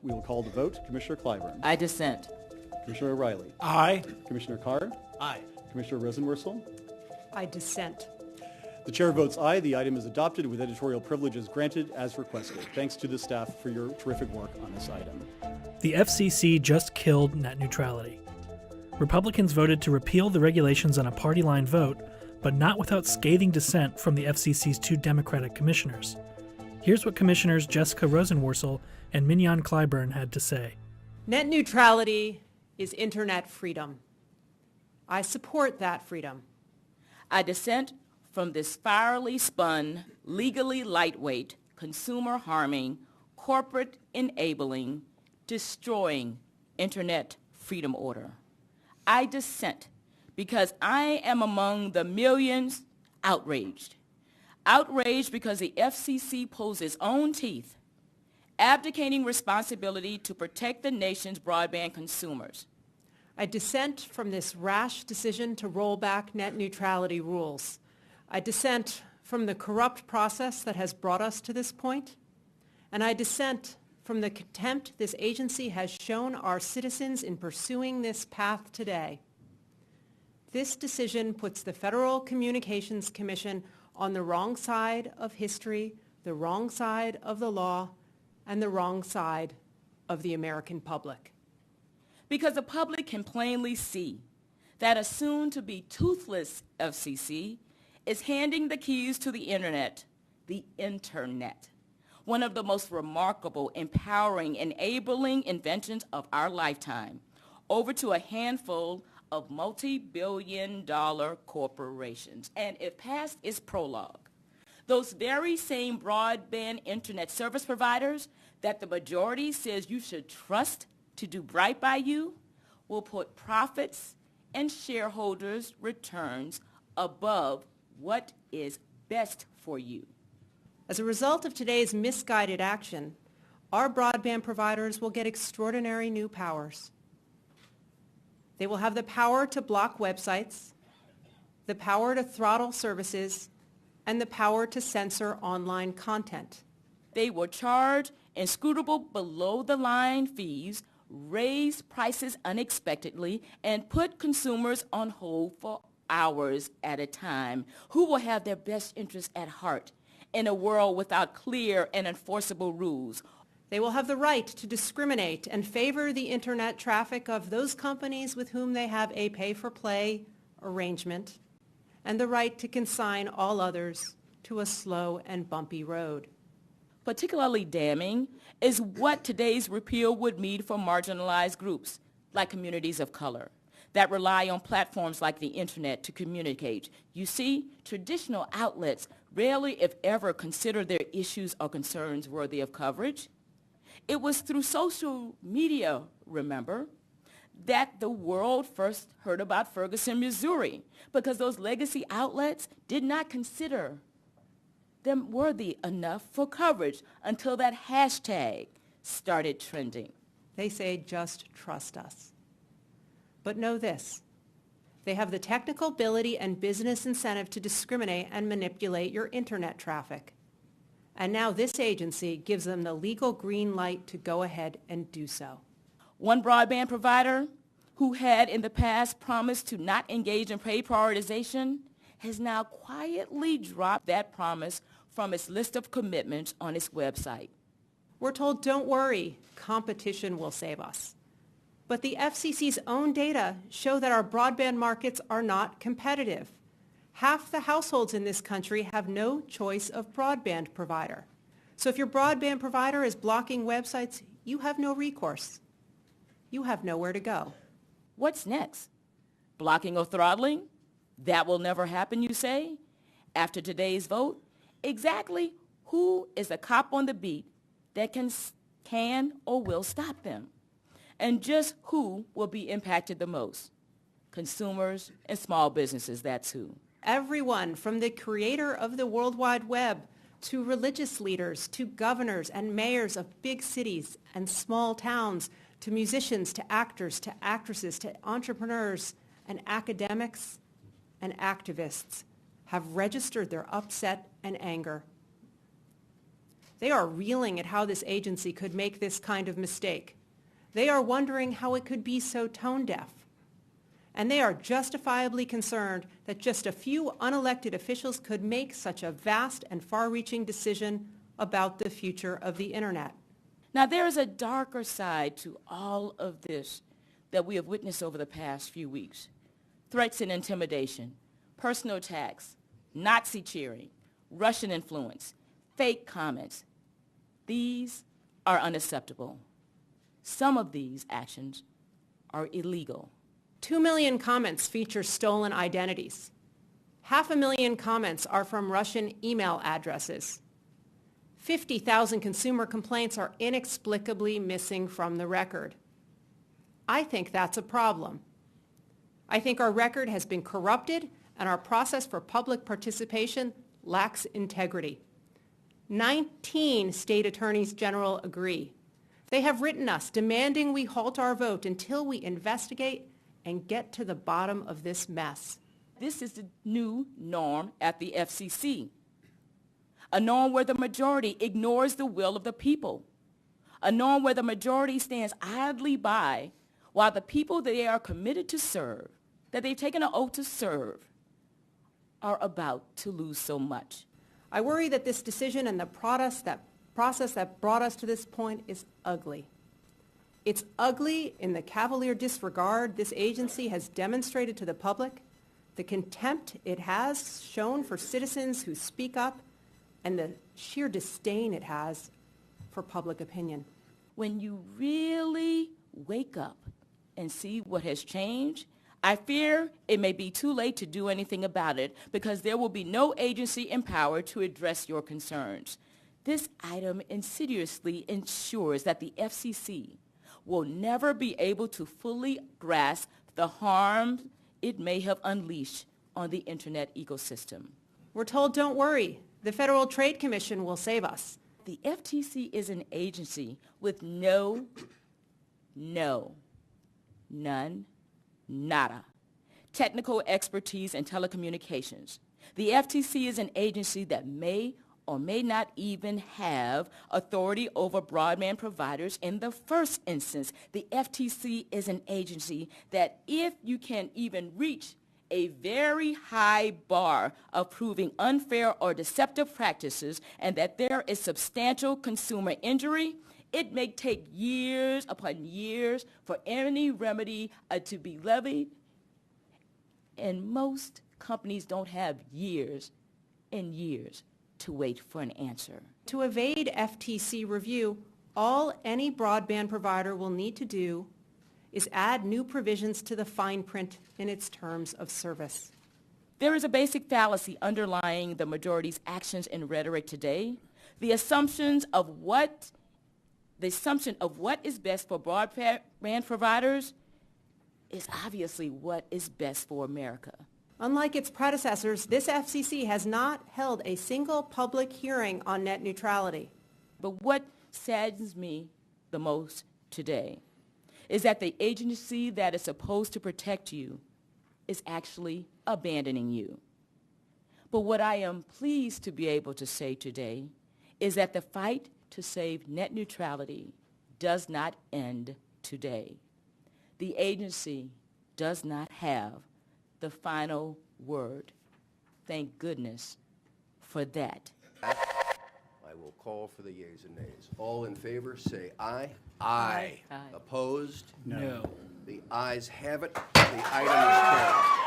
We will call the vote. Commissioner Clyburn. I dissent. Commissioner O'Reilly. Aye. Commissioner Carr. Aye. Commissioner Rosenworcel. I dissent. The chair votes aye. The item is adopted with editorial privileges granted as requested. Thanks to the staff for your terrific work on this item. The FCC just killed net neutrality. Republicans voted to repeal the regulations on a party line vote, but not without scathing dissent from the FCC's two Democratic commissioners. Here's what Commissioners Jessica Rosenworcel and Mignon Clyburn had to say. Net neutrality is internet freedom. I support that freedom. I dissent from this spirally spun, legally lightweight, consumer-harming, corporate-enabling, destroying internet freedom order. I dissent because I am among the millions outraged. Outraged because the FCC pulls its own teeth, abdicating responsibility to protect the nation's broadband consumers. I dissent from this rash decision to roll back net neutrality rules. I dissent from the corrupt process that has brought us to this point. And I dissent from the contempt this agency has shown our citizens in pursuing this path today. This decision puts the Federal Communications Commission on the wrong side of history, the wrong side of the law, and the wrong side of the American public. Because the public can plainly see that a soon-to-be toothless FCC is handing the keys to the internet, one of the most remarkable, empowering, enabling inventions of our lifetime, over to a handful of multi-billion-dollar corporations. And if past is prologue, those very same broadband internet service providers that the majority says you should trust to do right by you will put profits and shareholders' returns above what is best for you. As a result of today's misguided action, our broadband providers will get extraordinary new powers. They will have the power to block websites, the power to throttle services, and the power to censor online content. They will charge inscrutable below-the-line fees, raise prices unexpectedly, and put consumers on hold for hours at a time, who will have their best interests at heart in a world without clear and enforceable rules. They will have the right to discriminate and favor the internet traffic of those companies with whom they have a pay-for-play arrangement, and the right to consign all others to a slow and bumpy road. Particularly damning is what today's repeal would mean for marginalized groups, like communities of color, that rely on platforms like the internet to communicate. You see, traditional outlets rarely, if ever, consider their issues or concerns worthy of coverage. It was through social media, remember, that the world first heard about Ferguson, Missouri, because those legacy outlets did not consider them worthy enough for coverage until that hashtag started trending. They say, just trust us. But know this, they have the technical ability and business incentive to discriminate and manipulate your internet traffic. And now this agency gives them the legal green light to go ahead and do so. One broadband provider who had in the past promised to not engage in pay prioritization has now quietly dropped that promise from its list of commitments on its website. We're told, don't worry, competition will save us. But the FCC's own data show that our broadband markets are not competitive. Half the households in this country have no choice of broadband provider. So if your broadband provider is blocking websites, you have no recourse. You have nowhere to go. What's next? Blocking or throttling? That will never happen, you say? After today's vote, exactly who is the cop on the beat that can or will stop them? And just who will be impacted the most? Consumers and small businesses, that's who. Everyone from the creator of the World Wide Web to religious leaders, to governors and mayors of big cities and small towns, to musicians, to actors, to actresses, to entrepreneurs and academics and activists have registered their upset and anger. They are reeling at how this agency could make this kind of mistake. They are wondering how it could be so tone-deaf. And they are justifiably concerned that just a few unelected officials could make such a vast and far-reaching decision about the future of the Internet. Now, there is a darker side to all of this that we have witnessed over the past few weeks. Threats and intimidation, personal attacks, Nazi cheering, Russian influence, fake comments. These are unacceptable. Some of these actions are illegal. 2 million comments feature stolen identities. 500,000 comments are from Russian email addresses. 50,000 consumer complaints are inexplicably missing from the record. I think that's a problem. I think our record has been corrupted and our process for public participation lacks integrity. 19 state attorneys general agree. They have written us demanding we halt our vote until we investigate and get to the bottom of this mess. This is the new norm at the FCC. A norm where the majority ignores the will of the people. A norm where the majority stands idly by while the people that they are committed to serve, that they've taken an oath to serve, are about to lose so much. I worry that this decision and the process that brought us to this point is ugly. It's ugly in the cavalier disregard this agency has demonstrated to the public, the contempt it has shown for citizens who speak up, and the sheer disdain it has for public opinion. When you really wake up and see what has changed, I fear it may be too late to do anything about it because there will be no agency empowered to address your concerns. This item insidiously ensures that the FCC will never be able to fully grasp the harm it may have unleashed on the Internet ecosystem. We're told, don't worry, the Federal Trade Commission will save us. The FTC is an agency with none, nada, technical expertise in telecommunications. The FTC is an agency that may or may not even have authority over broadband providers in the first instance. The FTC is an agency that if you can even reach a very high bar of proving unfair or deceptive practices and that there is substantial consumer injury, it may take years upon years for any remedy to be levied, and most companies don't have years and years to wait for an answer. To evade FTC review, all any broadband provider will need to do is add new provisions to the fine print in its terms of service. There is a basic fallacy underlying the majority's actions and rhetoric today. The assumption of what is best for broadband providers is obviously what is best for America. Unlike its predecessors, this FCC has not held a single public hearing on net neutrality. But what saddens me the most today is that the agency that is supposed to protect you is actually abandoning you. But what I am pleased to be able to say today is that the fight to save net neutrality does not end today. The agency does not have the final word. Thank goodness for that. I will call for the yeas and nays. All in favor, say aye. Aye. Aye. Opposed? No. The ayes have it. The item is carried.